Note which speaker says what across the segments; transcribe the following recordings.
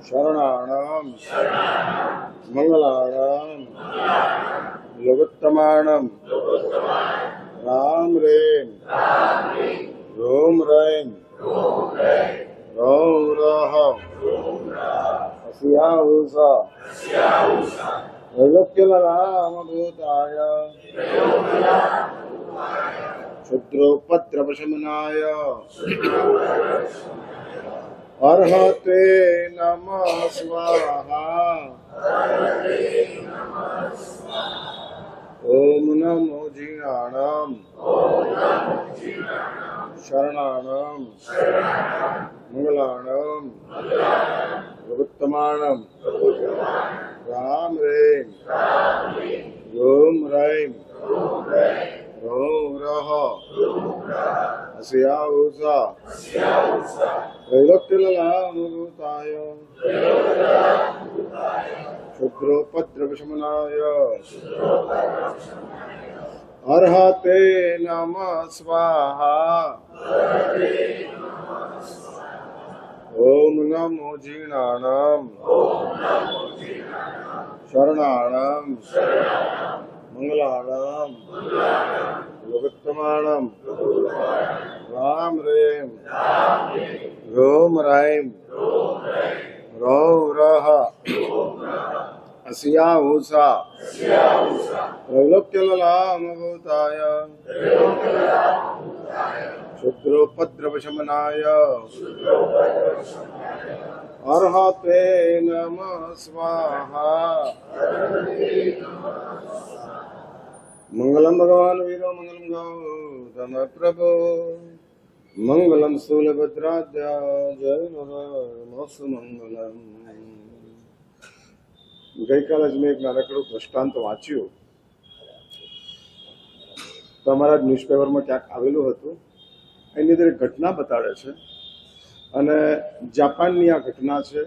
Speaker 1: शरणाणां मंगलाणां योगोत्तमानं राम रेम रोम रैम रौम रह अस्या उषा त्रैलोक्यरामभूताय क्षुद्रोपद्रवशमनाय अर्हते नमः स्वाहा। ओम नमो जीर्णानां शरणानां मंगलानां योगोत्तमानं राम रेम रोम रैम रौम रह अस्या उषा त्रैलोक्यरामभूताय क्षुद्रोपद्रवशमनाय अर्हते नमः स्वाहा। ओम नमो जीर्णानां शरणानां मंगलानां योगोत्तमानं राम रेम रोम रैम रौम रह अस्या उषा त्रैलोक्यरामभूताय क्षुद्रोपद्रवशमनाय अर्हते नमः स्वाहा। मंगलम भगवान वीरो मंगलम गौतम प्रभो मंगलम स्थूलभद्राद्य जय नमः मंगलम। ગઈકાલે જ મેં એક નાનકડું દ્રષ્ટાંત વાંચ્યું તો અમારા જ ન્યૂઝપેપરમાં ક્યાંક આવેલું હતું. એની અંદર એક ઘટના બતાડે છે અને જાપાનની આ ઘટના છે.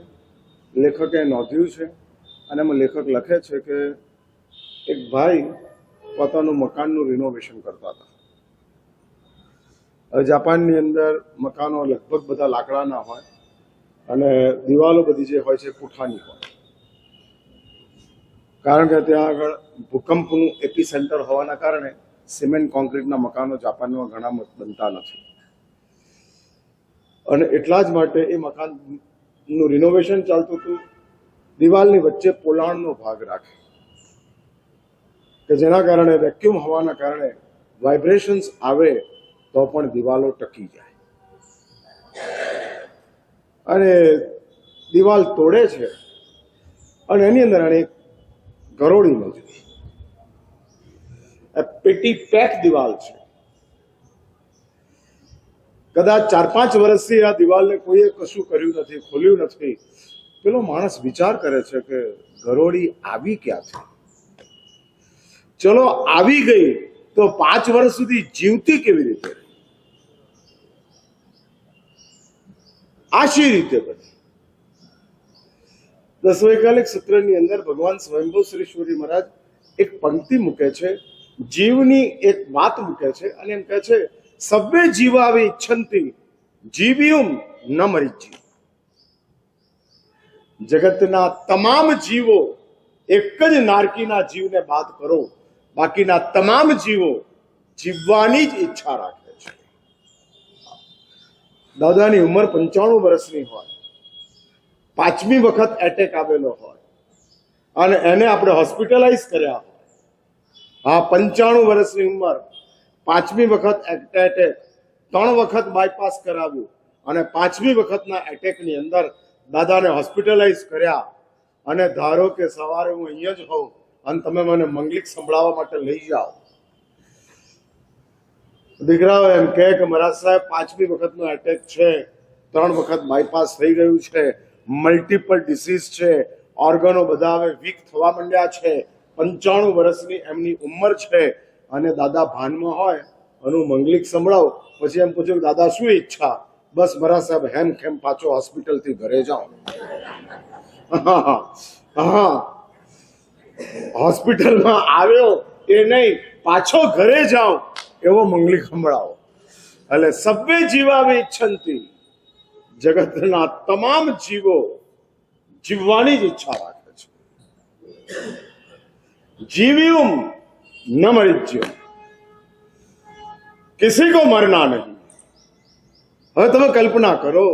Speaker 1: લેખકે નોંધ્યું છે અને એમાં લેખક લખે છે કે એક ભાઈ પોતાનું મકાનનું રિનોવેશન કરતા હતા. હવે જાપાનની અંદર મકાનો લગભગ બધા લાકડાના હોય અને દિવાલો બધી જે હોય છે પૂઠાની હોય, કારણ કે ત્યાં આગળ ભૂકંપનું એપી સેન્ટર હોવાના કારણે સિમેન્ટ કોન્ક્રીટના મકાનો જાપાનમાં ઘણા બનતા નથી અને એટલા જ માટે એ મકાનનું રિનોવેશન ચાલતું હતું. દિવાલની વચ્ચે પોલાણનો ભાગ રાખે કે જેના કારણે વેક્યુમ હોવાના કારણે વાઇબ્રેશન્સ આવે તો પણ દિવાલો ટકી જાય. અને દિવાલ તોડે છે અને એની અંદર એક ગરોળી નજરી, પેટી પેક દિવાલ છે. કદાચ 4-5 વર્ષથી આ દિવાલને કોઈએ કશું કર્યું નથી, ખોલ્યું નથી. પેલો માણસ વિચાર કરે છે કે ગરોળી આવી ક્યાંથી? ચલો આવી ગઈ તો 5 વર્ષ સુધી જીવતી કેવી રીતે? આશી રીતે બની. દસવૈકાલિક સૂત્રની અંદર ભગવાન સ્વયંભૂ શ્રી મહારાજ એક પંક્તિ મૂકે છે, જીવની એક વાત મૂકે છે અને એમ કહે છે સબ્બે જીવાવે ઈચ્છંતિ જીવ્યું ન મરીજી. જગતના તમામ જીવો એક જ નારકીના જીવને બાદ કરો, બાકીના તમામ જીવો જીવવાની જ ઈચ્છા રાખે છે. દાદાની ઉંમર 95 વર્ષની હોય, 5મી વખત એટેક આવેલો હોય અને એને આપણે હોસ્પિટલાઇઝ કર્યા હોય. હા, 95 વર્ષની ઉંમર, 5મી વખત એટેક, 3 વખત બાયપાસ કરાવ્યું અને 5મી વખતના એટેકની અંદર દાદાને હોસ્પિટલાઇઝ કર્યા. અને ધારો કે સવારે હું અહીંયા જ હોઉં અને તમે મને મંગલિક સંભળાવવા માટે લઈ જાઓ. દીકરાઓ એમ કહે કે મહારાજ સાહેબ 5મી વખતનો એટેક છે, 3 વખત બાયપાસ થઈ ગયું છે, મલ્ટિપલ ડિસીઝ છે, ઓર્ગનો બધા હવે વીક થવા માંડ્યા છે, 95 વર્ષની એમની ઉંમર છે અને દાદા ભાનમાં હોય અને હું મંગલિક સંભળાવ. પછી એમ પૂછ્યું કે દાદા શું ઈચ્છા? બસ મહારાજ સાહેબ હેમ ખેમ પાછો હોસ્પિટલથી ઘરે જાઓ. હા, હોસ્પિટલમાં આવ્યો એ નહીં, પાછો ઘરે જાઓ એવો મંગલિક સંભળાવો. એટલે સબ્બે જીવાવે ઈચ્છંતી, જગતના તમામ જીવો જીવવાની જ ઈચ્છા રાખે છે. જીવ્યું ન મરિજ્યો, કિસી કો મરના નહીં. હવે તમે કલ્પના કરો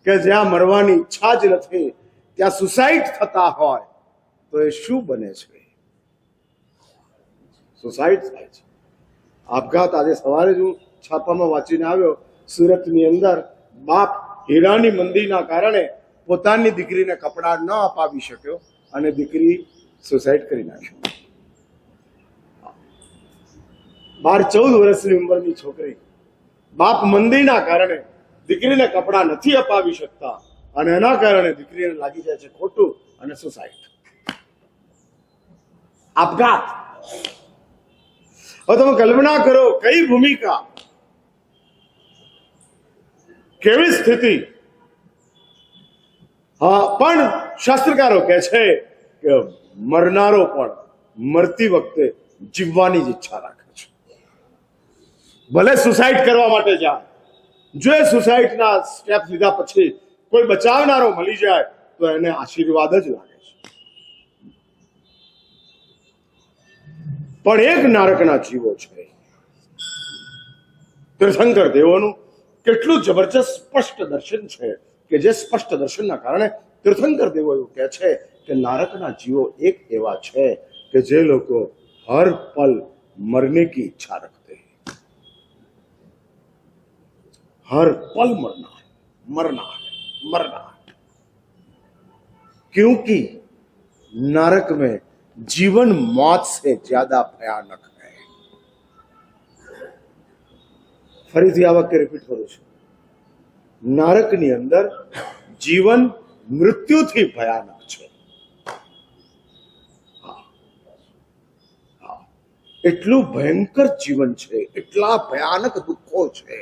Speaker 1: કે જ્યાં મરવાની ઈચ્છા જ નથી ત્યાં સુસાઇડ થતા હોય તો એ શું બને છે? સુસાઇડ થાય છે, આપઘાત. આજે સવારે જ હું છાપામાં વાંચીને આવ્યો, સુરતની અંદર બાપ હીરાની મંદીના કારણે પોતાની દીકરીને કપડાં ન અપાવી શક્યો અને દીકરી સુસાઇડ કરી નાખ્યો. 12-14 વર્ષની ઉંમરની છોકરી, બાપ મંદીના કારણે દીકરીને કપડાં નથી અપાવી શકતા અને એના કારણે દીકરીને લાગી જાય છે ખોટું અને સુસાઇડ, આપઘાત. હવે તમે કલ્પના કરો કઈ ભૂમિકા, કેવી સ્થિતિ. હા, પણ શાસ્ત્રકારો કહે છે કે મરનારો પણ મરતી વખતે જીવવાની જ ઈચ્છા રાખે છે. ભલે સુસાઇડ કરવા માટે જાય, જો એ સુસાઇડના સ્ટેપ લીધા પછી કોઈ બચાવનારો મળી જાય તો એને આશીર્વાદ જ લાગે છે. પણ એક નારકના જીવો છે, તીર્થંકર દેવોનું કેટલું જબરજસ્ત સ્પષ્ટ દર્શન છે કે જે સ્પષ્ટ દર્શનના કારણે તીર્થંકર દેવો એવું કહે છે કે નારકના જીવો એક એવા છે કે જે લોકો હર પલ મરને की इच्छा रखते हैं, हर पल मरना है, मरना है, मरना है. क्योंकि नरक में जीवन मौत से ज्यादा भयानक है. ફરીથી આ વાક્ય રિપીટ કરું છું, નરકની અંદર જીવન મૃત્યુથી ભયાનક છે. એટલું ભયંકર જીવન છે, એટલા ભયાનક દુઃખો છે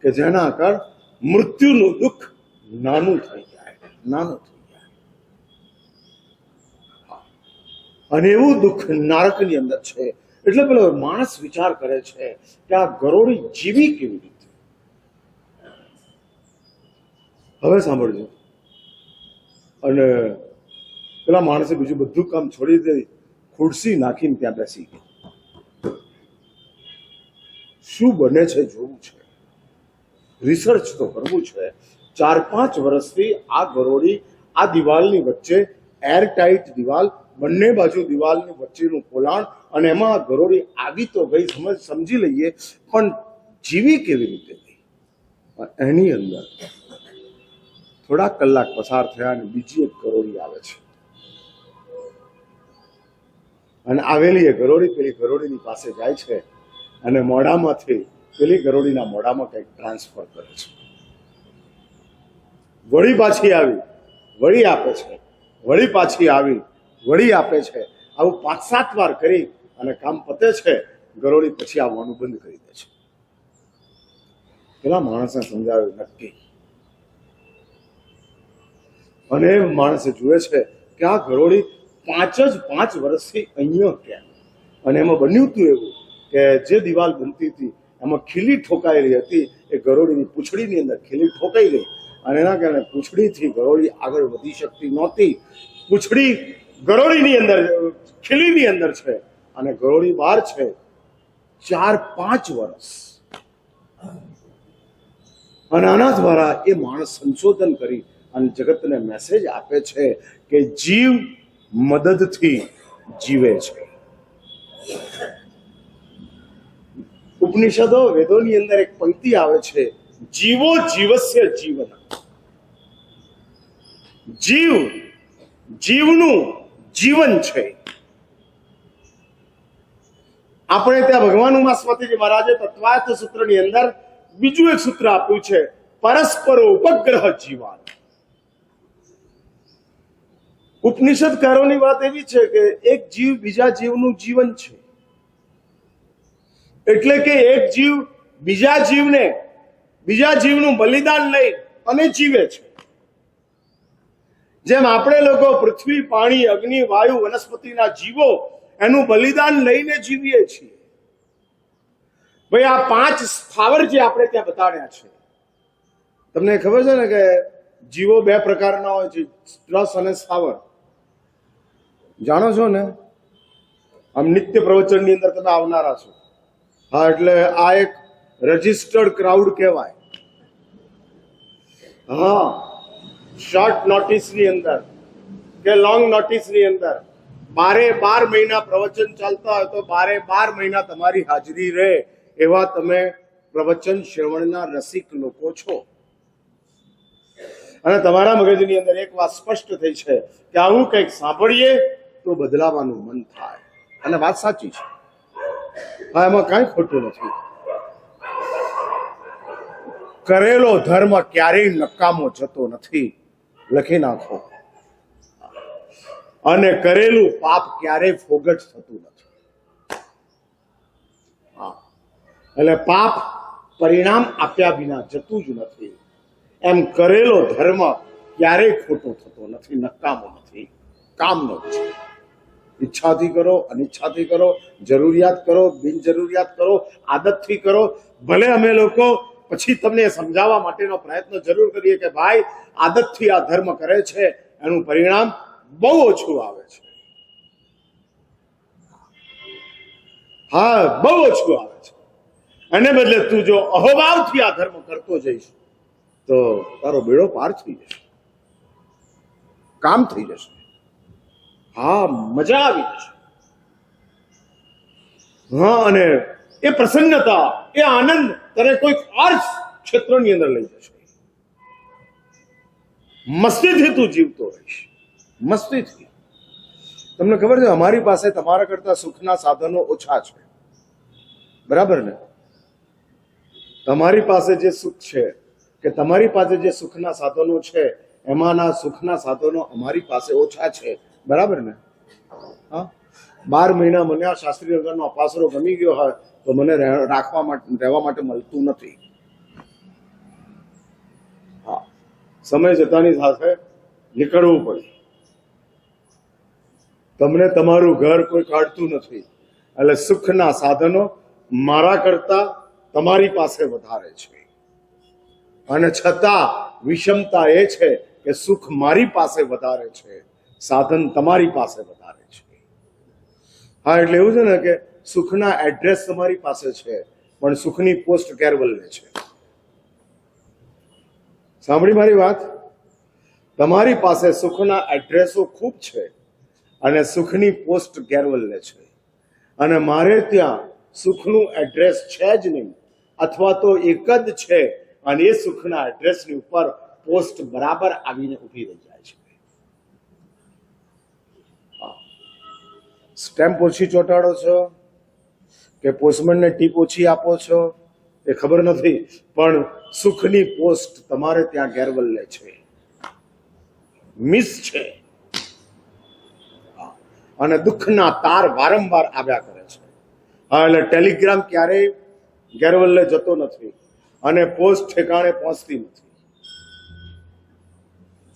Speaker 1: કે જેના કારણે મૃત્યુનું દુઃખ નાનું થઈ જાય, નાનું થઈ જાય. અને એવું દુઃખ નરકની અંદર છે. એટલે પેલો માણસ વિચાર કરે છે કે આ ગરોળી જીવી કેવી રીતે. હવે સાંભળજો, અને પેલા માણસે બીજું બધું કામ છોડી દે, ખુરશી નાખીને ત્યાં બેસી ગઈ. શું બને છે જોવું છે, રિસર્ચ તો કરવું છે. 4-5 વર્ષથી આ ગરોળી આ દિવાલની વચ્ચે, એરટાઈટ દિવાલ, બંને બાજુ દિવાલની વચ્ચેનું પોલાણ, અને એમાં ગરોળી આવી તો ગઈ, સમજી લઈએ, પણ જીવી કેવી રીતે ગઈ. એની અંદર થોડા કલાક પસાર થયા અને બીજી એક ગરોળી આવે છે. અને આવેલી એ ગરોળી પેલી ગરોળીની પાસે જાય છે અને મોઢામાંથી પેલી ગરોળીના મોઢામાં કંઈક ટ્રાન્સફર કરે છે. વળી પાછી આવી, વળી આપે છે, વળી પાછી આવી, વળી આપે છે. આવું 5-7 વાર કરી અને કામ પતે છે. ગરોળી પછી આવવાનું બંધ કરી દે છે. પેલા માણસને સમજાવ્યું નક્કી, અને માણસે જુએ છે કે આ ગરોળી 5 વર્ષથી અહીંયા કેમ. અને એમાં બન્યું હતું એવું કે જે દિવાલ બનતી હતી એમાં ખીલી ઠોકાયેલી હતી, એ ગરોળીની પૂંછડીની અંદર ખીલી ઠોકાઈ ગઈ અને એના કારણે પૂંછડીથી ગરોળી આગળ વધી શકતી નહોતી. પૂંછડી ગરોળીની અંદર, ખીલીની અંદર છે અને ગરોળી બહાર છે. 4-5 વર્ષ. અને આના દ્વારા એ માણસ સંશોધન કરી અને જગતને મેસેજ આપે છે કે જીવ મદદથી જીવે છે. ઉપનિષદો, વેદોની અંદર એક પંક્તિ આવે છે, જીવો જીવસ્ય જીવન. જીવ જીવનું જીવન છે. આપણે ત્યાં ભગવાન ઉમાસ્વાતીજી મહારાજે તત્વાર્થ સૂત્રની અંદર બીજું એક સૂત્ર આપ્યું છે, પરસ્પર ઉપગ્રહ જીવાન. ઉપનિષદકારોની વાત એવી છે કે એક જીવ બીજા જીવનું જીવન છે. એટલે કે એક જીવ બીજા જીવનું બલિદાન લઈ અને જીવે છે. જેમ આપણે લોકો પૃથ્વી, પાણી, અગ્નિ, વાયુ, વનસ્પતિના જીવો એનું બલિદાન લઈને જીવીએ છીએ. ભાઈ આ 5 સ્થાવર જે આપણે ત્યાં બતાડ્યા છે, તમને ખબર છે ને કે જીવો બે પ્રકારના હોય છે, રસ અને સ્થાવર. જાણો છો ને? આમ નિત્ય પ્રવચનની અંદર તમે આવનારા છો. હા, એટલે આ એક રજિસ્ટર્ડ ક્રાઉડ કહેવાય. હા, શોર્ટ નોટિસની અંદર કે લોંગ નોટિસની અંદર 12 મહિના પ્રવચન ચાલતા હોય તો 12 મહિના તમારી હાજરી રહે એવા તમે પ્રવચન શ્રવણના રસિક લોકો છો. અને તમારા મગજની અંદર એક વાત સ્પષ્ટ થઈ છે કે આવું કંઈક સાંભળીએ તો બદલાવાનું મન થાય. અને વાત સાચી છે. હા, એમાં કાંઈ ખોટું નથી. કરેલો ધર્મ ક્યારેય નકામો જતો નથી, લખી નાખો. અને કરેલું પાપ ક્યારેય ફોગટ થતું નથી. હા, એટલે પાપ પરિણામ આપ્યા વિના જતું જ નથી. એમ કરેલો ધર્મ ક્યારેય ખોટો થતો નથી, નકામો નથી, કામનો જ છે. ઈચ્છાથી કરો, અનિચ્છાથી કરો, જરૂરિયાત કરો, બિનજરૂરિયાત કરો, આદતથી કરો. ભલે અમે લોકો પછી તમને સમજાવવા માટેનો પ્રયત્ન જરૂર કરીએ કે ભાઈ આદતથી આ ધર્મ કરે છે એનું પરિણામ બહુ ઓછું આવે છે. હા, બહુ ઓછું આવે છે. એને બદલે તું જો અહોભાવથી આ ધર્મ કરતો જઈશ તો તારો બેડો પાર થઈ જશે, કામ થઈ જશે. હા, મજા આવી જશે. હા, અને એ પ્રસન્નતા, એ આનંદ તને કોઈક અર્થ ક્ષેત્રની અંદર લઈ જશે. મસ્તીથી તું જીવતો રહીશ, મસ્તીથી. તમને ખબર છે, અમારી પાસે તમારા કરતા સુખના સાધનો ઓછા છે, બરાબર ને? તમારી પાસે જે સુખ છે કે તમારી પાસે જે સુખના સાધનો છે એમાંના સુખના સાધનો અમારી પાસે ઓછા છે, બરાબર ને? હા, 12 મહિના મને આ શાસ્ત્રીનગરનો અપાસરો ગમી ગયો હોય તો મને રહેવા માટે મળતું નથી. હા, સમય જતાની સાથે નીકળવું પડે. તમને તમારું ઘર કોઈ કાઢતું નથી, એટલે સુખના સાધનો મારા કરતા તમારી પાસે વધારે છે. અને છતાં વિષમતા એ છે કે સુખ મારી પાસે વધારે છે, સાધન તમારી પાસે વધારે છે. હા, એટલે એવું છે ને કે સુખના એડ્રેસ તમારી પાસે છે પણ સુખની પોસ્ટ કેરવલને છે. સાંભળી મારી વાત? તમારી પાસે સુખના એડ્રેસો ખૂબ છે અને સુખની પોસ્ટ કેરવલને છે. અને મારે ત્યાં સુખનું એડ્રેસ છે જ નહીં, અથવા તો એક જ છે અને એ સુખના એડ્રેસની ઉપર પોસ્ટ બરાબર આવીને ઊભી રહી જાય છે. સ્ટેમ્પ ઓછી ચોંટાડો છો કે પોસ્ટમેનને ટીપ ઓછી આપો છો એ ખબર નથી, પણ સુખની પોસ્ટ તમારે ત્યાં કેરવલને છે, મિસ છે. અને દુઃખના તાર વારંવાર આવ્યા કરે છે. હા, એટલે ટેલિગ્રામ ક્યારેય ગેરવલ્લે જતો નથી અને પોસ્ટ ઠેકાણે પહોંચતી નથી.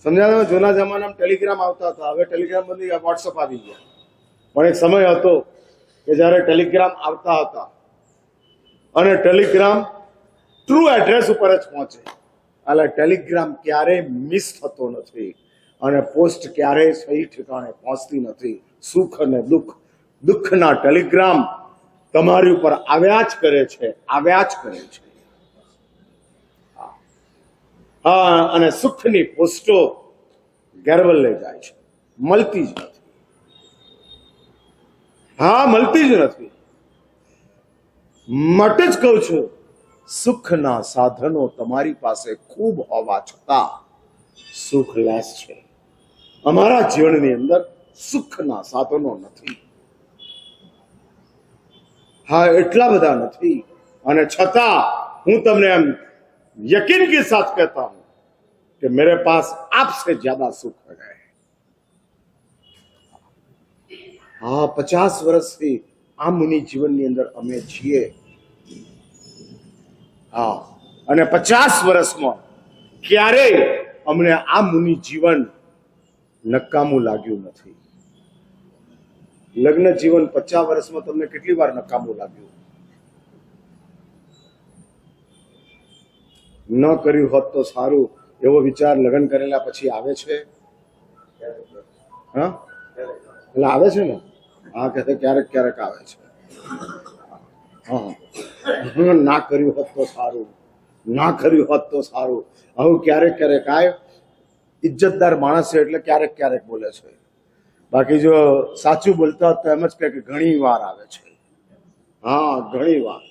Speaker 1: સમજાય? જૂના જમાનામાં ટેલિગ્રામ આવતા હતા, હવે ટેલિગ્રામ બધી વોટ્સઅપ આવી ગયા. પણ એક સમય હતો કે જ્યારે ટેલિગ્રામ આવતા હતા અને ટેલિગ્રામ ટ્રુ એડ્રેસ ઉપર જ પહોંચે. એટલે ટેલિગ્રામ ક્યારેય મિસ થતો નથી અને પોસ્ટ ક્યારેય સહી ઠેકાણે પહોંચતી નથી. સુખ અને દુઃખ, દુઃખના ટેલિગ્રામ તમારી ઉપર આવ્યા જ કરે છે, આવ્યા જ કરે છે. હા, અને સુખની પોસ્ટો ગેરવલ્લે જાય છે, મળતી જ નથી. હા, મળતી જ નથી. માટે જ કહું છું, સુખના સાધનો તમારી પાસે ખૂબ હોવા છતાં સુખ લેસ છે. અમારા જીવનની અંદર સુખના સાધનો નથી. હા, એટલા બધા નથી. અને છતાં હું તમને એમ यकीन के साथ कहता हूं कि मेरे पास आपसे ज्यादा सुख है. हाँ, 50 વર્ષથી આ મુનિ જીવનની અંદર અમે છીએ. હા, અને 50 વર્ષમાં ક્યારેય અમને આ મુનિ જીવન નકામું લાગ્યું નથી. લગ્ન જીવન 50 વર્ષમાં તમને કેટલી વાર નકામું લાગ્યું? ન કર્યું હોત તો સારું, એવો વિચાર લગ્ન કરેલા પછી આવે છે? હા, એટલે આવે છે ને? હા, કે ક્યારેક ક્યારેક આવે છે. હા, ના કર્યું હોત તો સારું, ના કર્યું હોત તો સારું. હવે ક્યારેક ક્યારેક આવે. ઇજ્જતદાર માણસ છે એટલે ક્યારેક ક્યારેક બોલે છે. બાકી જો સાચું બોલતા હોત તો એમ જ કહે કે ઘણી વાર આવે છે. હા, ઘણી વાર.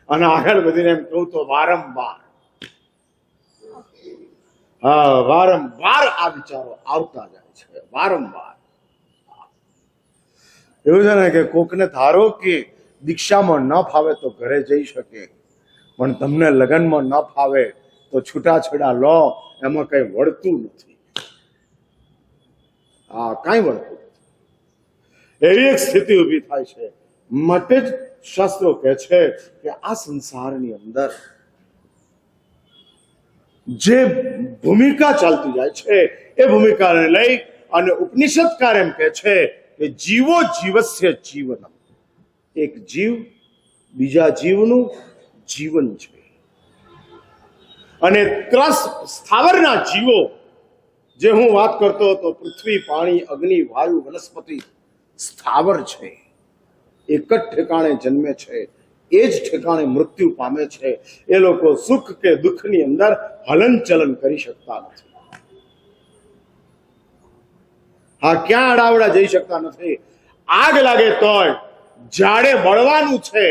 Speaker 1: અને આગળ વધીને એમ કહું તો વારંવાર. હા, વારંવાર આ વિચારો આવતા જાય છે, વારંવાર. એવું છે ને કે કોકને ધારો કે દીક્ષામાં ન ફાવે તો ઘરે જઈ શકે, પણ તમને લગ્નમાં ન ફાવે તો છૂટાછેડા લો, એમાં કઈ વળતું નથી. હા, કઈ વળતું નથી. એવી એક સ્થિતિ ઊભી થાય છે. માટે જ શાસ્ત્રો કહે છે કે આ સંસારની અંદર જે ભૂમિકા ચાલતી જાય છે એ ભૂમિકાને લઈ અને ઉપનિષદકાર એમ કહે છે કે જીવો જીવસ્ય જીવનમ. એક જીવ બીજા જીવનું જીવન છે. અને ત્રસ સ્થાવરના જીવો, જે હું વાત કરતો હતો, પૃથ્વી, પાણી, અગ્નિ, વાયુ, વનસ્પતિ, સ્થાવર છે. એક જ ઠેકાણે જન્મે છે, એ જ ઠેકાણે મૃત્યુ પામે છે. એ લોકો સુખ કે દુઃખની અંદર હલનચલન કરી શકતા નથી. હા, ક્યાં અડાવડા જઈ શકતા નથી. આગ લાગે તોય ઝાડે બળવાનું છે,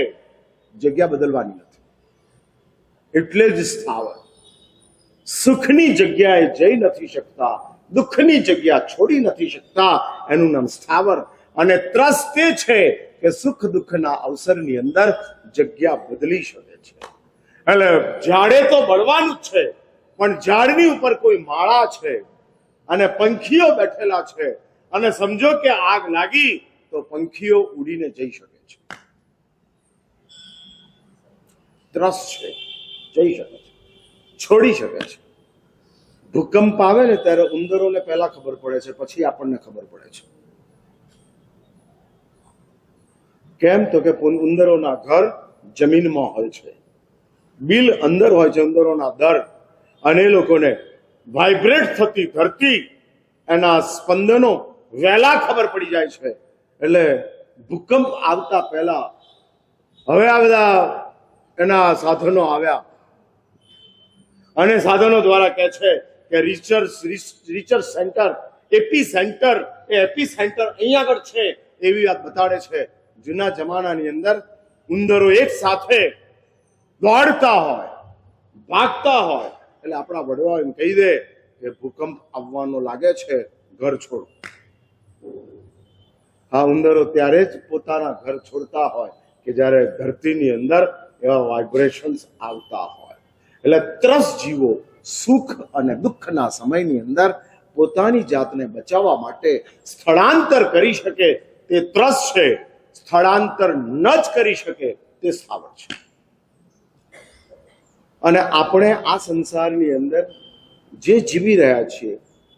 Speaker 1: જગ્યા બદલવાની નથી. એટલે જ સ્થાવર. સુખની જગ્યાએ જઈ નથી શકતા, દુઃખની જગ્યા છોડી નથી શકતા, એનું નામ સ્થાવર. અને ત્રસ તે છે કે સુખ દુઃખના અવસરની અંદર જગ્યા બદલી શકે છે. એટલે ઝાડે તો બળવાનું જ છે, પણ ઝાડની ઉપર કોઈ માળા છે અને પંખીઓ બેઠેલા છે, અને સમજો કે આગ લાગી તો પંખીઓ ઉડીને જઈ શકે છે. ત્રસ છે, જઈ શકે છે, છોડી શકે છે. ભૂકંપ આવે ને ત્યારે ઉંદરોને પહેલા ખબર પડે છે, પછી આપણને ખબર પડે છે. કેમ? તો કે ઉંદરોના ઘર જમીનમાં હોય છે, બિલ અંદર હોય છે, ઉંદરોના દર, અને એ લોકોને વાઇબ્રેટ થતી ધરતી, એના સ્પંદનો વહેલા ખબર પડી જાય છે. એટલે ભૂકંપ આવતા પહેલા હવે આ બધા એના સાધનો આવ્યા, અને સાધનો દ્વારા કહે છે કે રિસર્ચ સેન્ટર, એપી સેન્ટર, એ એપી સેન્ટર અહીંયા આગળ છે, એવી વાત બતાડે છે. જૂના જમાનાની અંદર ઉંદરો એક સાથે દોડતા હોય, ભાગતા હોય, એટલે આપણા વડવાઓ એમ કહી દે કે ભૂકંપ આવવાનો લાગે છે, ઘર છોડો. હા, ઉંદરો ત્યારે જ પોતાના ઘર છોડતા હોય કે જ્યારે ધરતીની અંદર એવા વાઇબ્રેશન્સ આવતા હોય. એટલે ત્રસ જીવો સુખ અને દુઃખના સમયની અંદર પોતાની જાતને બચાવવા માટે સ્થળાંતર કરી શકે તે ત્રસ છે, સ્થળાંતર ન જ કરી શકે તે સ્થાવર છે. અને આપણે આ સંસારની અંદર જે જીવી રહ્યા છીએ,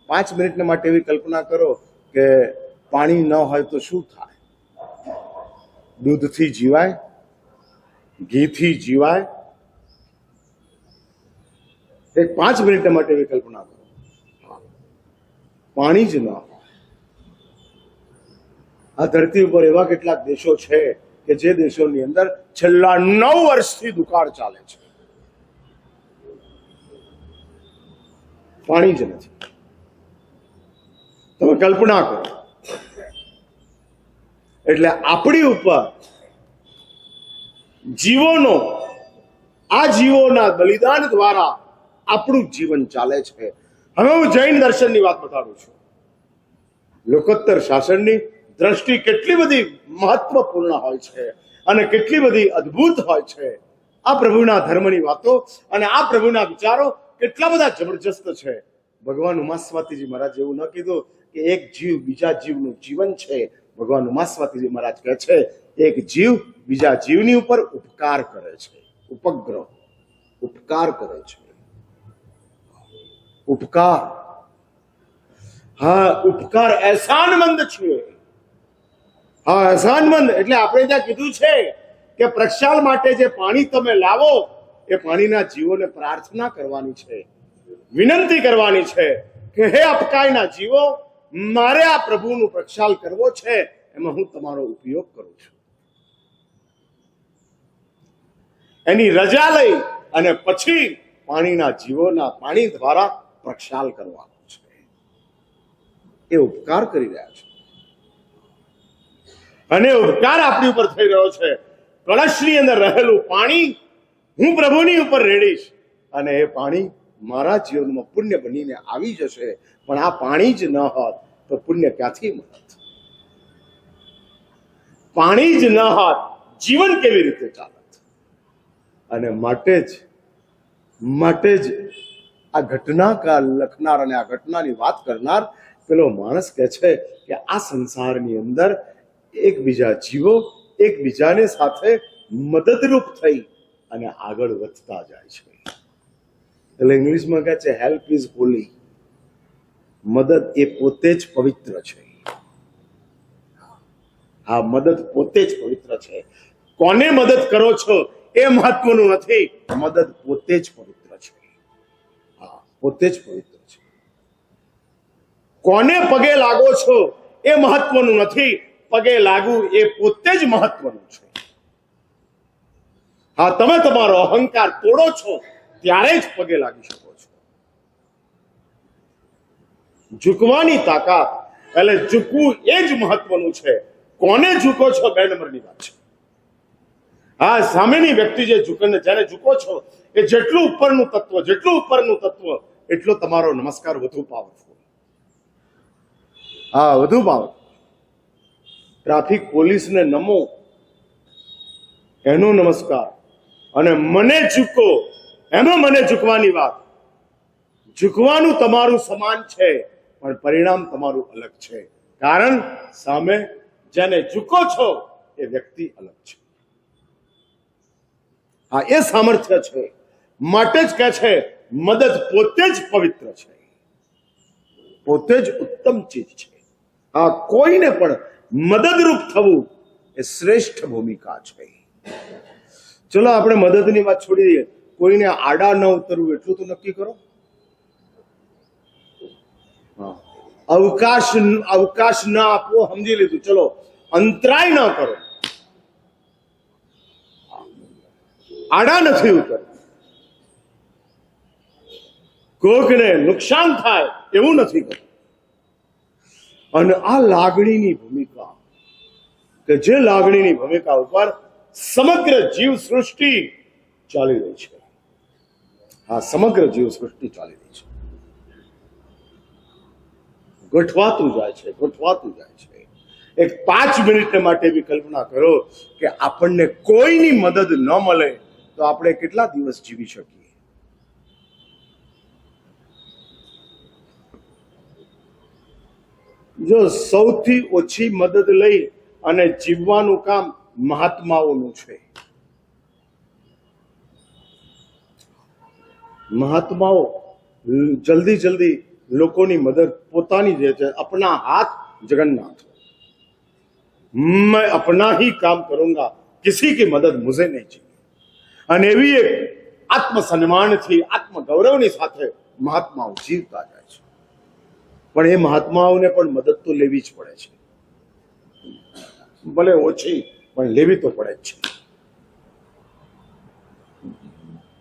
Speaker 1: 5 મિનિટ માટે એવી કલ્પના કરો કે પાણી ન હોય તો શું થાય? દૂધથી જીવાય? ઘીથી જીવાય? એક 5 મિનિટ માટે એવી કલ્પના કરો, પાણી જ ન હોય. આ ધરતી ઉપર એવા કેટલાક દેશો છે કે જે દેશોની અંદર છેલ્લા 9 વર્ષથી દુકાળ ચાલે છે, પાણી જ નથી. તમે કલ્પના કરો. એટલે આપણી ઉપર જીવોનો, આ જીવોના બલિદાન દ્વારા આપણું જીવન ચાલે છે. હવે હું જૈન દર્શનની વાત બતાડું છું. લોકોત્તર શાસનની દ્રષ્ટિ કેટલી બધી મહત્વપૂર્ણ હોય છે અને કેટલી બધી અદ્ભુત હોય છે. આ પ્રભુના ધર્મની વાતો અને આ પ્રભુના વિચારો કેટલા બધા જબરજસ્ત છે. ભગવાન ઉમાસ્વાતીજી મહારાજ એવું ન કીધું કે એક જીવ બીજા જીવનું જીવન છે. ભગવાન ઉમાસ્વાતીજી મહારાજ કહે છે એક જીવ બીજા જીવની ઉપર ઉપકાર કરે છે, ઉપગ્રહ, ઉપકાર કરે છે. ઉપકાર, હા, ઉપકાર એહસાનમંદ છે. હા, એહસાનમંદ એટલે આપણે ત્યાં કીધું છે કે પ્રક્ષાલ માટે જે પાણી તમે લાવો એ પાણીના જીવોને પ્રાર્થના કરવાની છે વિનંતી કરવાની છે કે હે અપકાયના જીવો, મારે આ પ્રભુનું પ્રક્ષાલ કરવો છે, એમાં હું તમારો ઉપયોગ કરું છું. એની રજા લઈ અને પછી પાણીના જીવોના પાણી દ્વારા પ્રક્ષાલ કરવાનો છે. એ ઉપકાર કરી રહ્યા છે અને ઉપકાર આપણી ઉપર થઈ રહ્યો છે. કળશની અંદર રહેલું પાણી હું પ્રભુની ઉપર રેડીશ અને એ પાણી મારા જીવનમાં પુણ્ય બનીને આવી જશે. પણ આ પાણી જ ન હોત તો પુણ્ય ક્યાંથી મળત? પાણી જ ન હોત જીવન કેવી રીતે ચાલત? અને માટે જ આ ઘટના લખનાર અને આ ઘટનાની વાત કરનાર પેલો માણસ કહે છે કે આ સંસારની અંદર એકબીજા જીવો એકબીજાને સાથે મદદરૂપ થઈ અને આગળ વધતા જાય છે. એટલે ઇંગ્લિશમાં કહે છે હેલ્પ ઇઝ હોલી. મદદ એ પોતે જ પવિત્ર છે. હા, મદદ પોતે જ પવિત્ર છે. કોને મદદ કરો છો એ મહત્વનું નથી, મદદ પોતે જ પવિત્ર છે. હા, પોતે જ પવિત્ર છે. કોને પગે લાગો છો એ મહત્વનું નથી, પગે લાગવું એ પોતે જ મહત્વનું છે. હા, તમે તમારો અહંકાર તોડો છો ત્યારે જ પગે લાગી શકો છો. ઝૂકવાની તાકાત એટલે ઝૂકવું એ જ મહત્વનું છે. કોને ઝૂકો છો બે નંબરની વાત છે. હા, સામેની વ્યક્તિ જે ઝૂકને જ્યારે ઝૂકો છો એ જેટલું ઉપરનું તત્વ એટલો તમારો નમસ્કાર વધુ પાવરફુલ. હા, વધુ પાવરફુલ. ટ્રાફિક પોલીસને નમો એનો નમસ્કાર અને મને ઝૂકો એમાં મને ઝૂકવાની વાત. ઝૂકવાનું તમારું સમાન છે પણ પરિણામ તમારું અલગ છે. કારણ સામે જેને ઝૂકો છો એ વ્યક્તિ અલગ છે. હા, એ સામર્થ્ય છે. માટે જ કહે છે મદદ પોતે જ પવિત્ર છે, પોતે જ ઉત્તમ ચીજ છે. હા, કોઈને પણ મદદરૂપ થવું એ શ્રેષ્ઠ ભૂમિકા છે. ચલો આપણે મદદની વાત છોડી દઈએ. કોઈને આડા ન ઉતરવું એટલું તો નક્કી કરો. હા, અવકાશ ના આપવો સમજી લીધું. ચલો, અંતરાય ન કરો. આડા નથી ઉતરવું. કોકને નુકસાન થાય એવું નથી કરવું. અને આ લાગણીની ભૂમિકા કે જે લાગણીની ભૂમિકા ઉપર સમગ્ર જીવ સૃષ્ટિ ચાલી રહી છે. આ સમગ્ર જીવ સૃષ્ટિ ચાલી રહી છે. ગોઠવાતું જાય છે. એક 5 મિનિટ માટે એવી કલ્પના કરો કે આપણને કોઈની મદદ ન મળે તો આપણે કેટલા દિવસ જીવી શકીએ? જો સૌથી ઓછી મદદ લઈ અને જીવવાનું કામ મહાત્માઓનું છે. મહાત્માઓ જલ્દી લોકોની મદદ પોતાની જે છે. अपना हाथ जगन्नाथ, मैं अपना ही काम करूंगा, किसी की मदद मुझे नहीं चाहिए. અને એવી એક આત્મસન્માનથી આત્મગૌરવની સાથે મહાત્માઓ જીવતા જાય છે. પણ એ મહાત્માઓને પણ મદદ તો લેવી જ પડે છે. ભલે ઓછી પણ લેવી તો પડે જ છે.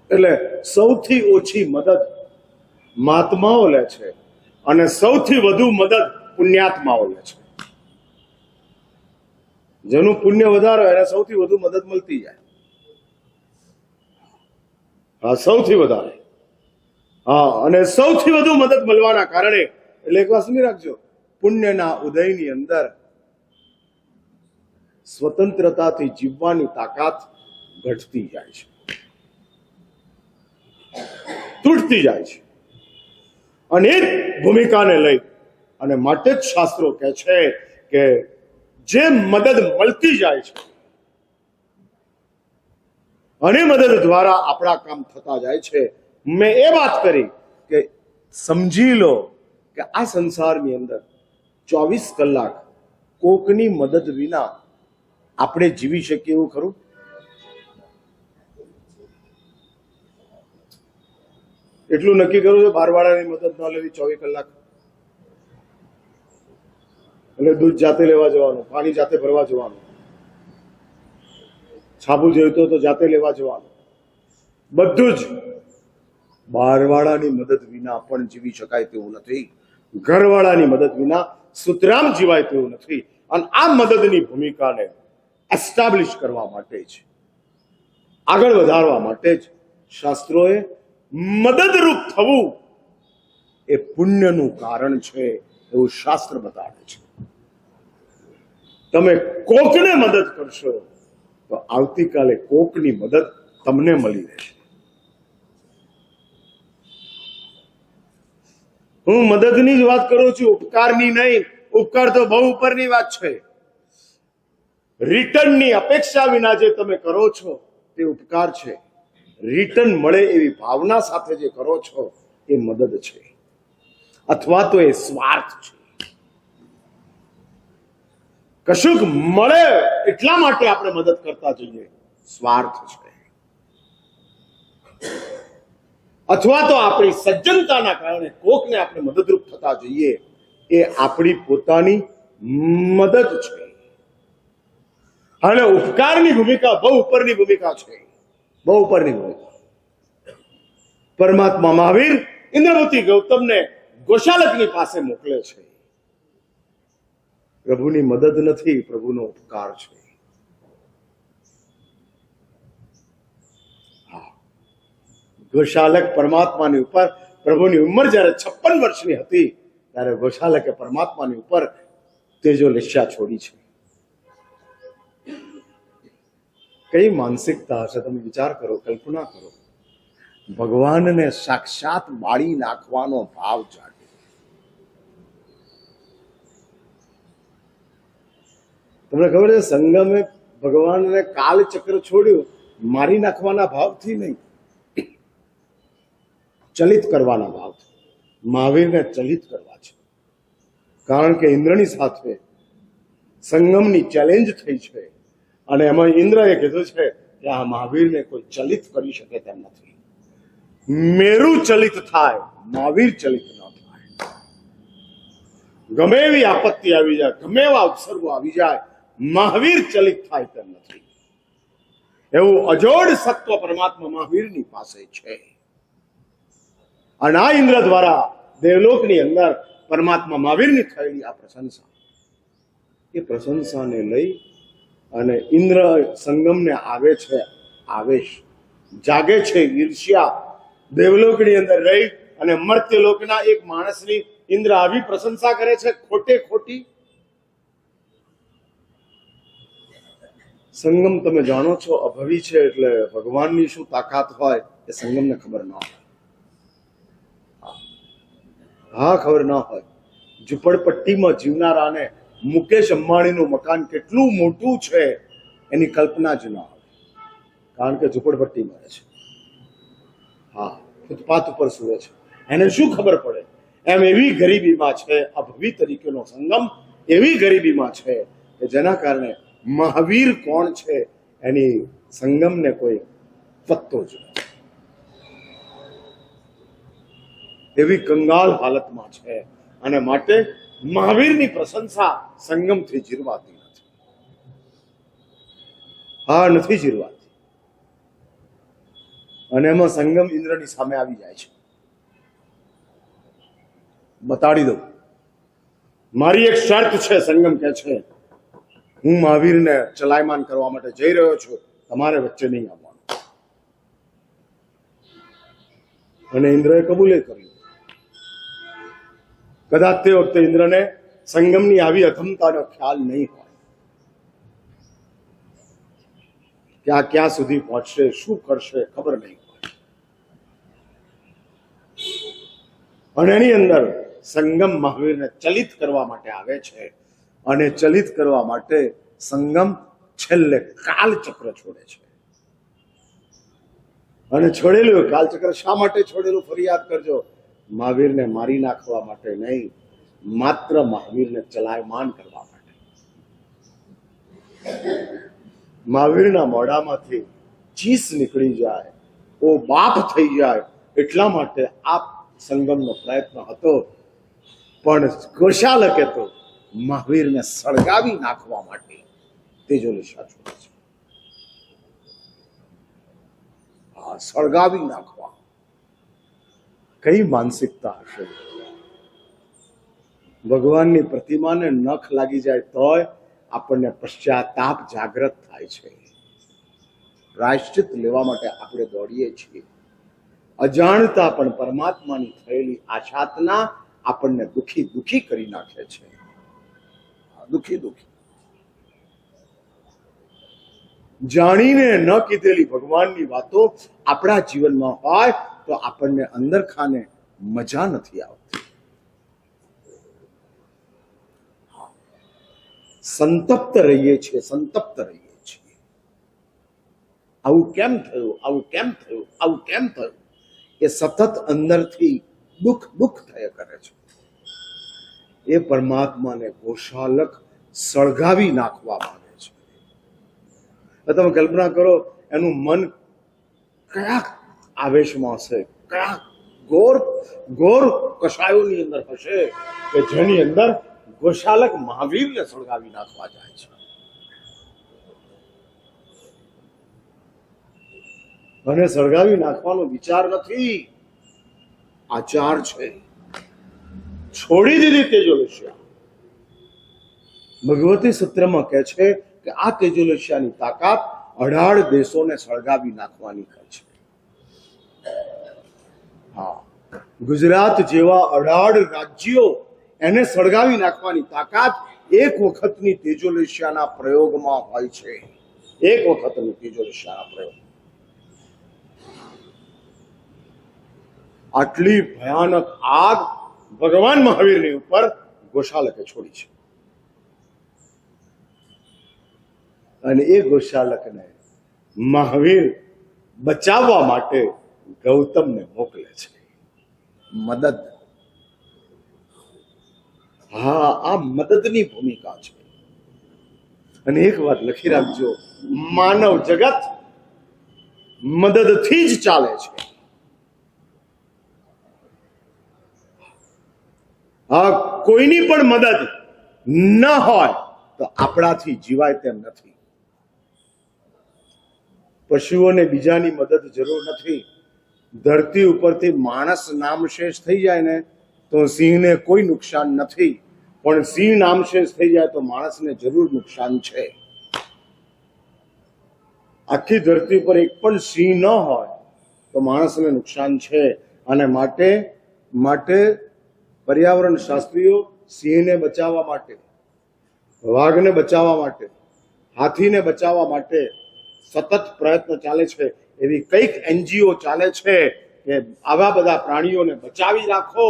Speaker 1: એટલે સૌથી ઓછી મદદ મહાત્માઓ લે છે અને સૌથી વધુ મદદ પુણ્યાત્માઓ લે છે. જેનું પુણ્ય વધારે એને સૌથી વધુ મદદ મળતી જાય. હા, સૌથી વધારે. હા, અને સૌથી વધુ મદદ મળવાના કારણે એટલે એક વાત સમજી રાખજો, પુણ્યના ઉદયની અંદર સ્વતંત્રતાથી જીવવાની તાકાત ઘટતી જાય છે, તૂટતી જાય છે. અને એ ભૂમિકાને લઈ અને માટે જ શાસ્ત્રો કહે છે કે જે મદદ મળતી જાય છે અને મદદ દ્વારા આપણા કામ થતા જાય છે. મેં એ વાત કરી કે સમજી લો કે આ સંસારની અંદર 24 કલાક કોકની મદદ વિના આપણે જીવી શકીએ એવું ખરું? એટલું નક્કી કરું છું, બારવાળાની મદદ ન લેવી 24 કલાક. એટલે દૂધ જાતે લેવા જવાનું, પાણી જાતે ભરવા જવાનું, છાબુ જોઈતો તો જાતે લેવા જવાનું, બધું જ. બારવાળાની મદદ વિના પણ જીવી શકાય તેવું નથી. ઘરવાળાની મદદ વિના સુતરામ જીવાય તેવું નથી. અને આ મદદની ભૂમિકાને એસ્ટાબ્લિશ કરવા માટે જ, આગળ વધારવા માટે જ શાસ્ત્રોએ મદદરૂપ થવું એ પુણ્યનું કારણ છે એવું શાસ્ત્ર બતાવે છે. તમે કોકને મદદ કરશો તો આવતીકાલે કોકની મદદ તમને મળી રહેશે. હું મદદની જ વાત કરું છું, ઉપકારની નહીં. ઉપકાર તો બહુ ઉપરની વાત છે. રિટર્નની અપેક્ષા વિના જે તમે કરો છો તે ઉપકાર છે. રિટર્ન મળે એવી ભાવના સાથે જે કરો છો એ મદદ છે, અથવા તો એ સ્વાર્થ છે. કશુંક મળે એટલા માટે આપણે મદદ કરતા જઈએ, સ્વાર્થ છે. અથવા તો આપણી સજ્જનતાના કારણે કોકને આપણે મદદરૂપ થતા જઈએ, એ આપણી પોતાની મદદ છે. અને ઉપકારની ભૂમિકા બહુ ઉપરની ભૂમિકા છે, બહુ ઉપરની ભૂમિકા. પરમાત્મા મહાવીર ઇન્દ્રમૂર્તિ ગૌતમને ગોશાલકની પાસે મોકલે છે. પ્રભુની મદદ નથી, પ્રભુનો ઉપકાર છે. ગોશાલક પરમાત્માની ઉપર, પ્રભુની ઉંમર જયારે 56 વર્ષની હતી ત્યારે ગોશાલકે પરમાત્માની ઉપર તેજો લેસ્યા છોડી છે. કઈ માનસિકતા હશે, તમે વિચાર કરો, કલ્પના કરો. ભગવાનને સાક્ષાત બાળી નાખવાનો ભાવ જાગે. તમને ખબર છે, સંગમે ભગવાનને કાલચક્ર છોડ્યું મારી નાખવાના ભાવથી નહીં, ચલિત કરવાના ભાવથી. મહાવીરને ચલિત કરવા છે, કારણ કે ઇન્દ્રની સાથે સંગમની ચેલેન્જ થઈ છે. અને એમાં ઇન્દ્રએ કીધું છે કે આ મહાવીરને કોઈ ચલિત કરી શકે તેમ નથી. મેરુ ચલિત થાય, મહાવીર ચલિત ન થાય. ગમે એવી આપત્તિ આવી જાય, ગમે એવા ઉપસર્ગો આવી જાય, મહાવીર ચલિત થાય તેમ નથી. એવું અજોડ સત્વ પરમાત્મા મહાવીરની પાસે છે. અને આ ઇન્દ્ર દ્વારા દેવલોકની અંદર પરમાત્મા મહાવીરની થયેલી આ પ્રશંસા, એ પ્રશંસાને લઈ અને ઇન્દ્ર સંગમને આવે છે આવેશ, જાગે છે ઈર્ષ્યા. દેવલોકની અંદર રહી અને મર્ત્યલોકના એક માણસની ઇન્દ્ર આવી પ્રશંસા કરે છે, ખોટે ખોટી. સંગમ તમે જાણો છો અભવી છે, એટલે ભગવાનની શું તાકાત હોય એ સંગમને ખબર ના હોય. હા, ખબર ના હોય. ઝુંપડપટ્ટીમાં જીવનારાને મુકેશ અંબાણીનું મકાન કેટલું મોટું છે એની કલ્પના જ ના હોય, કારણ કે ઝુંપડપટ્ટીમાં રહે છે. હા, ફૂટપાથ ઉપર સૂવે છે, એને શું ખબર પડે? એમ એવી ગરીબીમાં છે અભવી તરીકેનો સંગમ, એવી ગરીબીમાં છે કે જેના કારણે મહાવીર કોણ છે એની સંગમને કોઈ પત્તો જ નથી. એવી કંગાળ હાલતમાં છે. અને માટે મહાવીરની પ્રશંસા સંગમથી જીરવાતી નથી. હા, નથી જીરવાતી. અને એમાં સંગમ ઇન્દ્રની સામે આવી જાય છે. બતાડી દઉં, મારી એક શરત છે. સંગમ કહે છે, હું મહાવીરને ચલાયમાન કરવા માટે જઈ રહ્યો છું, તમારે વચ્ચે નહીં આવવાનું. અને ઇન્દ્રએ કબૂલે કર્યું. કદાચ તે વખતે ઇન્દ્રને સંગમની આવી અધમતાનો ખ્યાલ નહીં હોય કે આ ક્યાં સુધી પહોંચશે, શું કરશે, ખબર નહીં હોય. અને એની અંદર સંગમ મહાવીરને ચલિત કરવા માટે આવે છે. અને ચલિત કરવા માટે સંગમ છેલ્લે કાલચક્ર છોડે છે. અને છોડેલું કાલચક્ર શા માટે છોડેલું, ફરિયાદ કરજો. મહાવીરને મારી નાખવા માટે નહીં, માત્ર મહાવીરને ચલાયમાન કરવા માટે. મહાવીરના મોઢામાંથી ચીસ નીકળી જાય, ઓ બાપ થઈ જાય એટલા માટે આ સંગમનો પ્રયત્ન હતો. પણ ગોશાલકે તો મહાવીરને સળગાવી નાખવા માટે તેજોલિશા છોડે છે. સળગાવી નાખવા કઈ માનસિકતા હશે? ભગવાનની પ્રતિમાને નખ લાગી જાય તોય આપણને પશ્ચાતાપ જાગૃત થાય છે. પ્રાયશ્ચિત લેવા માટે આપણે દોડીએ છીએ. અજાણતા પણ પરમાત્માની થયેલી આશાતના આપણને દુખી દુખી કરી નાખે છે. દુખી દુખી જાણીને ન કીધેલી ભગવાનની વાતો આપણા જીવનમાં હોય તો આપણને અંદર ખાને મજા નથી આવતી. સંતપ્ત રહીએ છીએ, સંતપ્ત રહીએ છીએ. આવું કેમ થયું, આવું કેમ થયું, આવું કેમ થયું? એ સતત અંદરથી દુઃખ દુઃખ થયા કરે છે. એ પરમાત્માને ગોશાલક સળગાવી નાખવા માંગે છે. તમે કલ્પના કરો એનું મન કયા આવેશમાં હશે, કયા ઘોર ઘોર કશાયોની અંદર હશે કે જેની અંદર ગોશાલક મહાવીરને સળગાવી નાખવા જાય છે. અને સળગાવી નાખવાનો વિચાર નથી, આચાર છે. છોડી દીધી તેજોલિશા. ભગવતી સૂત્રમાં કહે છે કે આ તેજોલિશાની તાકાત 18 દેશોને સળગાવી નાખવાની કહે છે. હા, ગુજરાત જેવા 18 રાજ્યો એને સળગાવી નાખવાની તાકાત એક વખતની તેજોલિશાના પ્રયોગમાં હોય છે. એક વખતની તેજોલિશાના પ્રયોગ. આટલી ભયાનક આગ ભગવાન મહાવીરની ઉપર ગોશાલકે છોડી છે. અને એ ગોશાલકને મહાવીર બચાવવા માટે ગૌતમને મોકલે છે. મદદ. હા, આ મદદની ભૂમિકા છે. અને એક વાત લખી રાખજો, માનવ જગત મદદથી જ ચાલે છે. કોઈની પણ મદદ ન હોય તો આપણાથી જીવાય તેમ નથી. પશુઓને બીજાની મદદ જરૂર નથી. ધરતી ઉપરથી માણસ નામશેષ થઈ જાય ને તો સિંહને કોઈ નુકસાન નથી, પણ સિંહ નામશેષ થઈ જાય તો માણસને જરૂર નુકસાન છે. આખી ધરતી પર એક પણ સિંહ ન હોય તો માણસને નુકસાન છે. અને માટે પર્યાવરણ શાસ્ત્રીઓ સિંહને બચાવવા માટે, વાઘને બચાવવા માટે, હાથીને બચાવવા માટે સતત પ્રયત્ન ચાલે છે. એવી કઈક એનજીઓ ચાલે છે કે આવા બધા પ્રાણીઓને બચાવી રાખો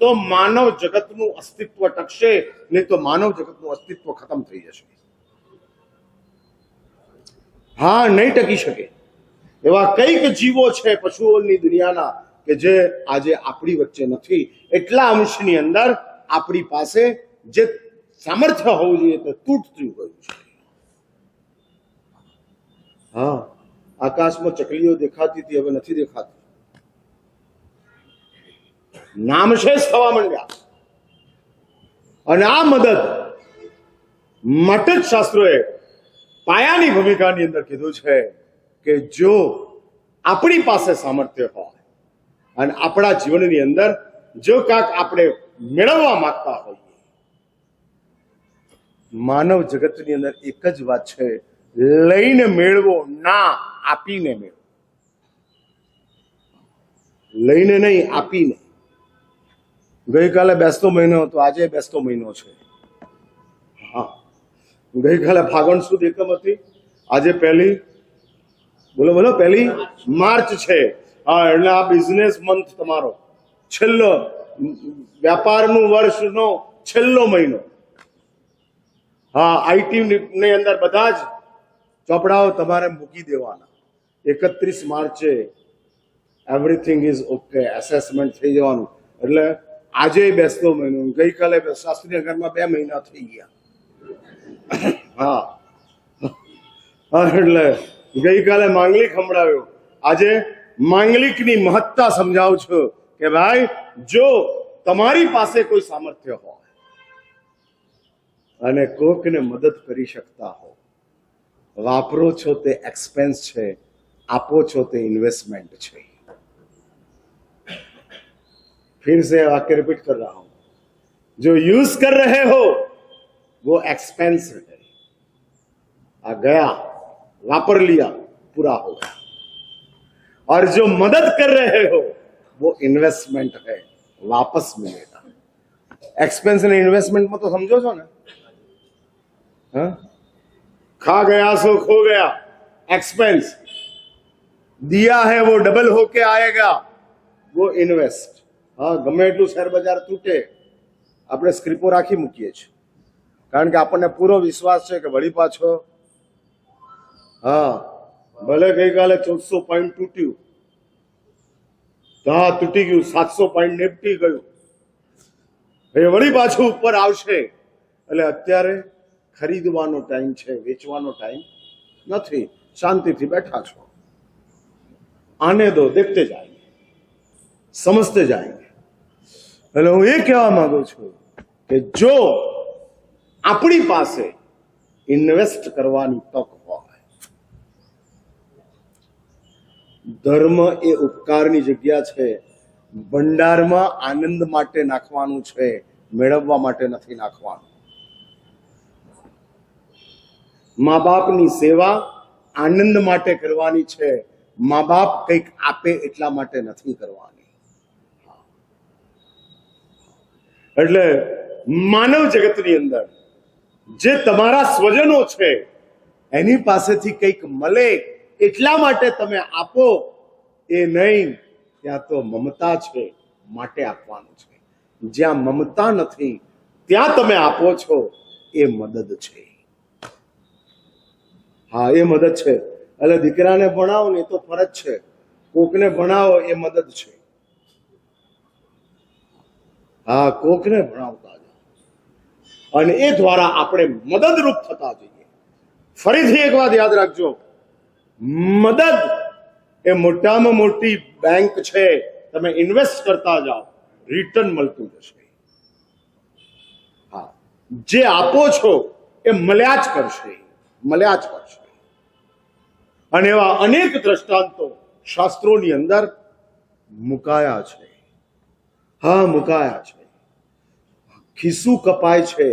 Speaker 1: તો માનવ જગતનું અસ્તિત્વ ટકશે, નહીં તો માનવ જગતનું અસ્તિત્વ ખતમ થઈ જશે. હા, નહીં ટકી શકે. એવા કઈક જીવો છે પશુઓની દુનિયાના કે જે આજે આપણી વચ્ચે નથી. એટલા અંશની અંદર આપણી પાસે જે સામર્થ્ય હોવું જોઈએ તે તૂટતું ગયું છે. હા, આકાશમાં ચકલીઓ દેખાતી હતી, હવે નથી દેખાતી. નામશેષ થવા માંડ્યા. અને આ મદદ માટે જ શાસ્ત્રોએ પાયાની ભૂમિકાની અંદર કીધું છે કે જો આપણી પાસે સામર્થ્ય હોય અને આપણા જીવનની અંદર જો કાંક આપણે મેળવવા માંગતા હોઈએ, માનવ જગતની અંદર એક જ વાત છે, લઈને મેળવો, ના આપીને મેળવો. લઈને નહીં, આપીને. ગઈકાલે બેસતો મહિનો હતો, આજે બેસતો મહિનો છે. હા, ગઈકાલે ફાગણ સુદ એકમ હતી, આજે પહેલી માર્ચ છે. હા, એટલે આ બિઝનેસ મંથ તમારો છેલ્લો, વ્યાપારનું વર્ષનો છેલ્લો મહિનો. હા, આઈટી ની અંદર બધા જ ચોપડાઓ તમારે મૂકી દેવાના. 31 માર્ચે એવરીથિંગ ઇઝ ઓકે, એસેસમેન્ટ થઈ જવાનું. એટલે આજે બેસતો મહિનો, ગઈકાલે શાસ્ત્રીનગરમાં 2 મહિના થઈ ગયા. હા, એટલે ગઈકાલે માંગલિક સંભળાવ્યો, આજે માંગલિકની મહત્તા સમજાવું છું કે ભાઈ જો તમારી પાસે કોઈ સામર્થ્ય હોય અને કોકને મદદ કરી શકતા હો, વાપરો છો તે એક્સપેન્સ છે, આપો છો તે इन्वेस्टमेंट છે। फिर से वाक्य रिपीट कर रहा हूं, जो यूज कर रहे हो वो एक्सपेंस है, आ गया वापर लिया पूरा हो गया, और जो मदद कर रहे हो वो इन्वेस्टमेंट है, वापस मिलेगा। एक्सपेंस ने इन्वेस्टमेंट में तो समझो છો ને? हाँ, खा गया सो खो गया, एक्सपेंस दिया है वो डबल होके आएगा, वो इन्वेस्ट। हाँ, गમે એટલું શેર બજાર તૂટે આપણે સ્ક્રીપો રાખી મૂકીએ છીએ, કારણ કે આપણને પૂરો વિશ્વાસ છે કે વળી પાછો હા ભલે ગઈકાલે 1400 પોઈન્ટ તૂટ્યું તો હા તૂટી ગયું, 700 પોઈન્ટ નિફ્ટી ગયું, એ વળી પાછું ઉપર આવશે। એટલે અત્યારે ખરીદવાનો ટાઈમ છે, વેચવાનો ટાઈમ નથી। શાંતિથી બેઠા છો, આને દો, દેખતે જાएंगे, સમજતે જાएंगे। એટલે હું એ કહેવા માંગુ છું કે જો આપણી પાસે ઇન્વેસ્ટ કરવાની તક હોય, ધર્મ એ ઉપકારની જગ્યા છે, ભંડારમાં આનંદ માટે નાખવાનું છે, મેળવવા માટે નથી નાખવાનું। મા બાપની સેવા આનંદ માટે કરવાની છે, મા બાપ કંઈક આપે એટલા માટે નથી કરવાની। એટલે માનવ જગતની અંદર જે તમારા સ્વજનો છે એની પાસેથી કંઈક મળે એટલા માટે તમે આપો એ નહીં, ત્યાં તો મમતા છે માટે આપવાનું છે। જ્યાં મમતા નથી ત્યાં તમે આપો છો, એ મદદ છે। હા, એ મદદ છે। એટલે દીકરાને ભણાવો ને એ તો ફરજ છે, કોકને ભણાવો એ મદદ છે। હા, કોકને ભણાવતા જાઓ અને એ દ્વારા આપણે મદદરૂપ થતા જઈએ। ફરીથી એક વાત યાદ રાખજો, મદદ એ મોટામાં મોટી બેંક છે, તમે ઇન્વેસ્ટ કરતા જાઓ, રિટર્ન મળતું જશે। હા, જે આપો છો એ મળ્યા જ કરશે, મળ્યા જ કરશે। અને એવા અનેક દ્રષ્ટાંતો શાસ્ત્રોની અંદર મુકાયા છે। હા, મુકાયા છે। ખિસ્સું કપાય છે,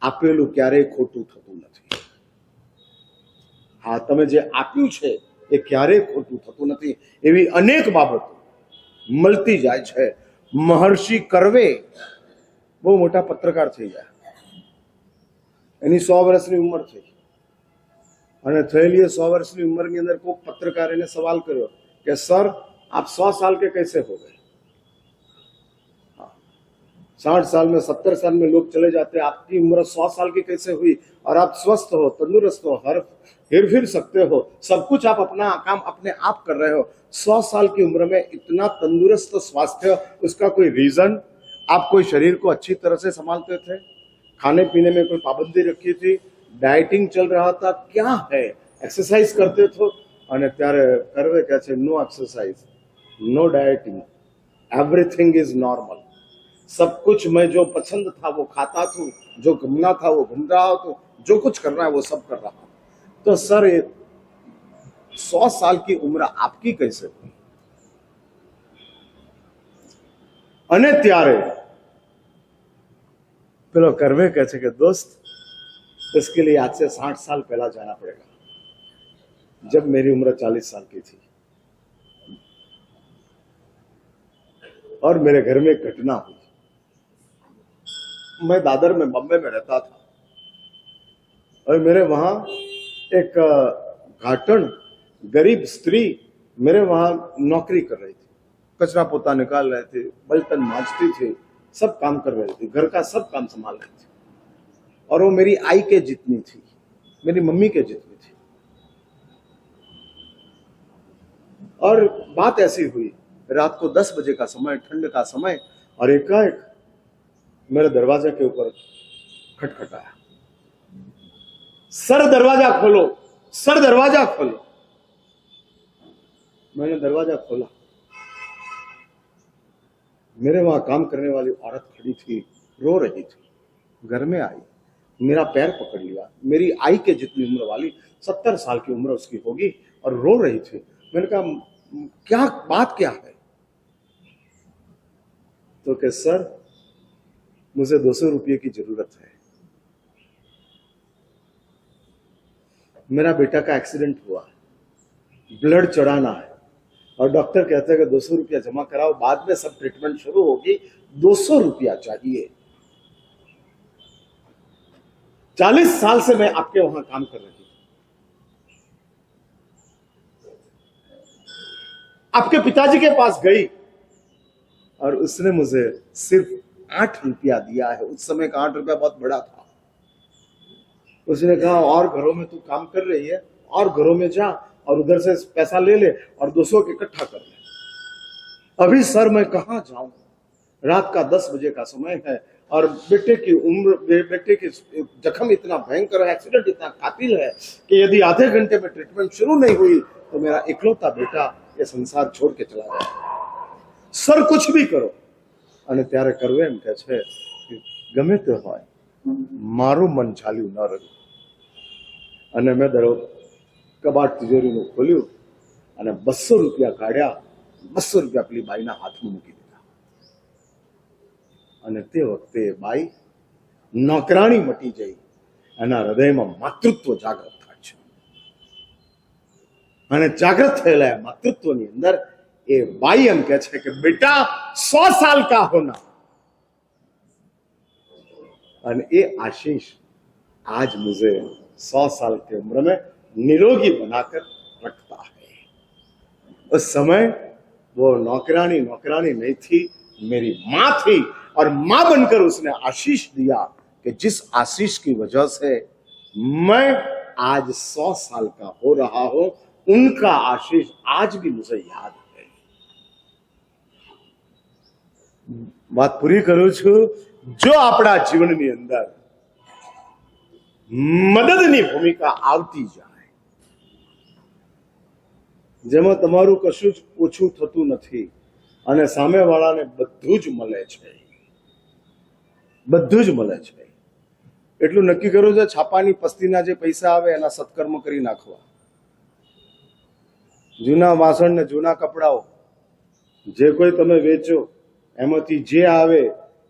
Speaker 1: આપેલું ક્યારેય ખોટું થતું નથી। હા, તમે જે આપ્યું છે એ ક્યારેય ખોટું થતું નથી। એવી અનેક બાબતો મળતી જાય છે। મહર્ષિ કર્વે બહુ મોટા પત્રકાર થઈ ગયા, એની 100 વર્ષની ઉંમર થઈ, અને થયેલી 100 વર્ષની ઉંમરની અંદર કોઈ પત્રકાર એને સવાલ કર્યો કે સર आप 100 साल के कैसे हो गए? 60 साल में 70 साल में लोग चले जाते हैं, आपकी उम्र 100 साल की कैसे हुई? और आप स्वस्थ हो, तंदुरुस्त हो, हर हिर फिर सकते हो, सब कुछ आप अपना काम अपने आप कर रहे हो, 100 साल की उम्र में इतना तंदुरुस्त स्वास्थ्य, उसका कोई रीजन? आप कोई शरीर को अच्छी तरह से संभालते थे, खाने पीने में कोई पाबंदी रखी थी, डाइटिंग चल रहा था, क्या है, एक्सरसाइज करते थे? અને ત્યારે કર્વે કહે છે no exercise, no dieting, everything is normal, सब कुछ मैं जो पसंद था वो खाता था, जो घूमना था वो घूम रहा था, जो कुछ करना है वो सब कर रहा हूं। तो सर 100 साल की उम्र आपकी कैसे हुई? અને ત્યારે પેલો કર્વે કહે છે કે दोस्त, इसके लिए आज से 60 साल पहला जाना पड़ेगा, जब मेरी उम्र 40 साल की थी और मेरे घर में एक घटना हुई। मैं दादर में बम्बई में रहता था और मेरे वहां एक घाटन गरीब स्त्री मेरे वहां नौकरी कर रही थी, कचरा पोता निकाल रही थी, बर्तन मांजती थी, सब काम कर रही थी, घर का सब काम संभाल रही थी, और वो मेरी आई के जितनी थी, मेरी मम्मी के जितनी थी। और बात ऐसी हुई, रात को 10 बजे का समय, ठंड का समय, और एकाएक मेरे दरवाजे के ऊपर खटखटाया, सर दरवाजा खोलो, सर दरवाजा खोलो। मैंने दरवाजा खोला, मेरे वहां काम करने वाली औरत खड़ी थी, रो रही थी। घर में आई, मेरा पैर पकड़ लिया, मेरी आई के जितनी उम्र वाली 70 साल की उम्र उसकी होगी, और रो रही थी। मैंने कहा क्या बात क्या है? तो कह सर मुझे 200 रुपये की जरूरत है, मेरा बेटा का एक्सीडेंट हुआ, ब्लड चढ़ाना है, और डॉक्टर कहते हैं कि 200 रुपया जमा कराओ, बाद में सब ट्रीटमेंट शुरू होगी, 200 रुपया चाहिए। 40 साल से मैं आपके वहां काम कर रही हूं, आपके पिताजी के पास गई और उसने मुझे सिर्फ 8 रुपया दिया है। उस समय का 8 रुपया बहुत बड़ा था। उसने कहा और घरों में तू काम कर रही है, और घरों में जा और उधर से पैसा ले ले और 200 इकट्ठा कर ले। अभी सर मैं कहां जाऊं, रात का 10 बजे का समय है, और बेटे की उम्र, बेटे की जख्म इतना भयंकर है, एक्सीडेंट इतना कातिल है कि यदि आधे घंटे में ट्रीटमेंट शुरू नहीं हुई तो मेरा इकलौता बेटा ये संसार छोड़ के चला जाए। सर कुछ भी करो। અને ત્યારે કરવું એમ કે છે કે ગમે તે હોય મારું મન ચાલ્યું ન રહ્યું। અને મેં કબાટ તિજોરીનું ખોલ્યું અને 200 રૂપિયા કાઢ્યા, 200 રૂપિયા પેલી બાઈના હાથમાં મૂકી દીધા। અને તે વખતે બાઈ નોકરાણી મટી જઈ, એના હૃદયમાં માતૃત્વ જાગૃત થાય છે। અને જાગૃત થયેલા માતૃત્વની અંદર ए बाई एम कहे कि बेटा 100 साल का होना। और ये आशीष आज मुझे 100 साल की उम्र में निरोगी बनाकर रखता है। उस समय वो नौकरानी नहीं थी, मेरी मां थी, और मां बनकर उसने आशीष दिया कि जिस आशीष की वजह से मैं आज 100 साल का हो रहा हूं, उनका आशीष आज भी मुझे याद है। बात पूरी करूं छू। जो अपना जीवननी अंदर मददनी भूमिका आवती जाए, जेमां तमारुं कशुं ज ओछुं थतुं नथी અને સામેવાળાને બધું જ મળે છે, બધું જ મળે છે। એટલું નક્કી કરો છે છાપાની પસ્તીના જે પૈસા આવે એના સત્કર્મ કરી નાખવા, જૂના વાસણ ને જૂના કપડાઓ જે કોઈ તમે વેચો એમાંથી જે આવે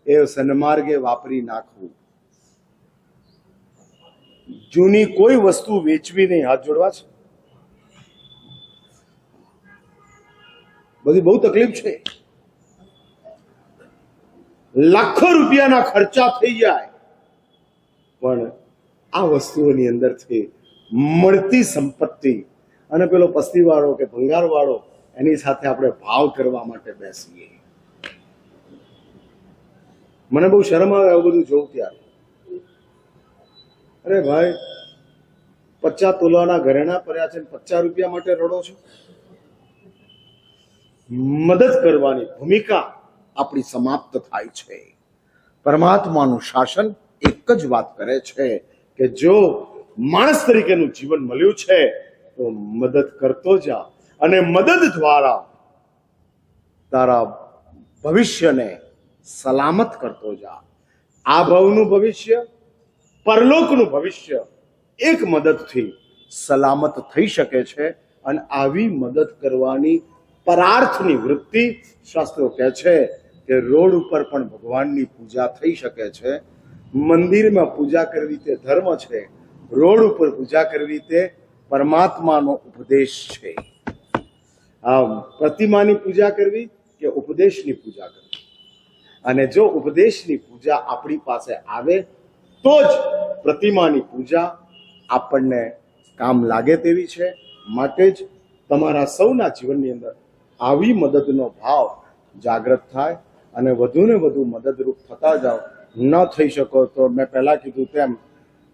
Speaker 1: એ સન્માર્ગે વાપરી નાખવું। જૂની કોઈ વસ્તુ વેચવી નહીં। હાથ જોડવા છે, બધી બહુ તકલીફ છે। લાખો રૂપિયાના ખર્ચા થઈ જાય, પણ આ વસ્તુઓની અંદરથી મળતી સંપત્તિ અને પેલો પસ્તીવાળો કે ભંગારવાળો એની સાથે આપણે ભાવ કરવા માટે બેસીએ। મને બહુ શરમ આવે આવું બધું જોઉં ત્યારે। અરે ભાઈ 50 તોલાના ઘરેણા પડ્યા છે, 50 રૂપિયા માટે રડો છો? મદદ કરવાની ભૂમિકા આપણી સમાપ્ત થાય છે। પરમાત્માનું શાસન એક જ વાત કરે છે કે જો માણસ તરીકેનું જીવન મળ્યું છે તો મદદ કરતો જા, અને મદદ દ્વારા તારા ભવિષ્યને સલામત કરતો જા। આ ભવનું ભવિષ્ય, પરલોકનું ભવિષ્ય એક મદદથી સલામત થઈ શકે છે। અને આવી મદદ કરવાની પરાર્થની વૃત્તિ શાસ્ત્રો કહે છે કે રોડ ઉપર પણ ભગવાનની પૂજા થઈ શકે છે। મંદિરમાં પૂજા કરવી તે ધર્મ છે, રોડ ઉપર પૂજા કરવી તે પરમાત્માનો ઉપદેશ છે। આ પ્રતિમાની પૂજા કરવી કે ઉપદેશની પૂજા કરવી, અને જો ઉપદેશની પૂજા આપણી પાસે આવે તો જ પ્રતિમાની પૂજા આપણને કામ લાગે તેવી છે। માટે જ તમારા સૌના જીવનની અંદર આવી મદદનો ભાવ જાગૃત થાય અને વધુને વધુ મદદરૂપ થતા જાઓ। ન થઈ શકો તો મેં પહેલા કીધું તેમ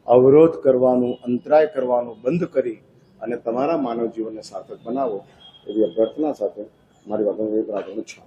Speaker 1: અવરોધ કરવાનું, અંતરાય કરવાનું બંધ કરી અને તમારા માનવ જીવનને સાર્થક બનાવો, એવી પ્રાર્થના સાથે મારી વાતોને પ્રાર્થના છે।